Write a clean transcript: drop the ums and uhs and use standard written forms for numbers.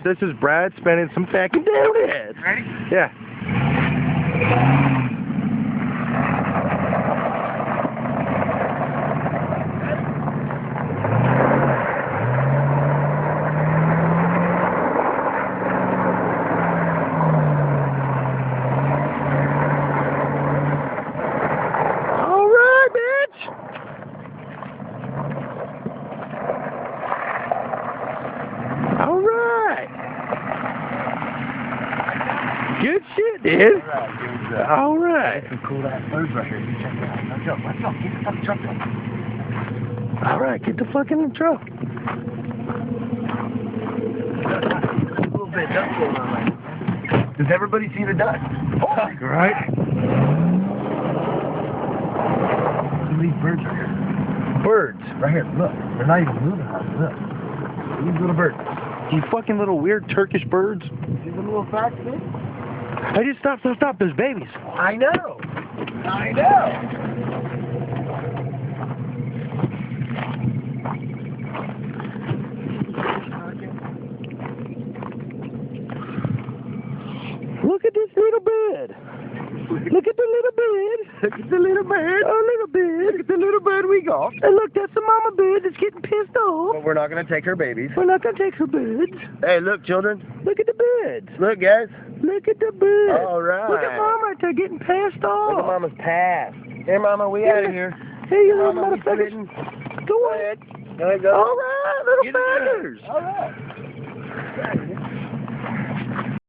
This is Brad spending some fucking doughnuts. Ready? Yeah. All right, bitch. All right. Good shit, dude. All right. Some cool ass birds right here. You check it out. Let's go. Let's go. Get the fucking truck going. All right, get the fuck in the truck. A little bit of dust going on right now. Does everybody see the dust? Oh, Right? Look at these birds right here. Birds. Right here. Look. They're not even moving. Look. These little birds. You fucking little weird Turkish birds. See the little facts there? Hey, just stop. There's babies. I know. I know. Look at this little bird. Look at the little bird. Look at the little bird. Oh, little bird. Look at the little bird we got. And look, that's the mama bird that's getting pissed off. But we're not going to take her babies. We're not going to take her birds. Hey, look, children. Look at the birds. Look, guys. Look at the bird. All right. Look at mama right there getting pissed off. Look at Mama's pass. Here, Mama, we out of here. Hey, you little Mama, we motherfuckers. sitting. Go ahead. Go ahead, go. All right, little Get in there. fuckers. All right.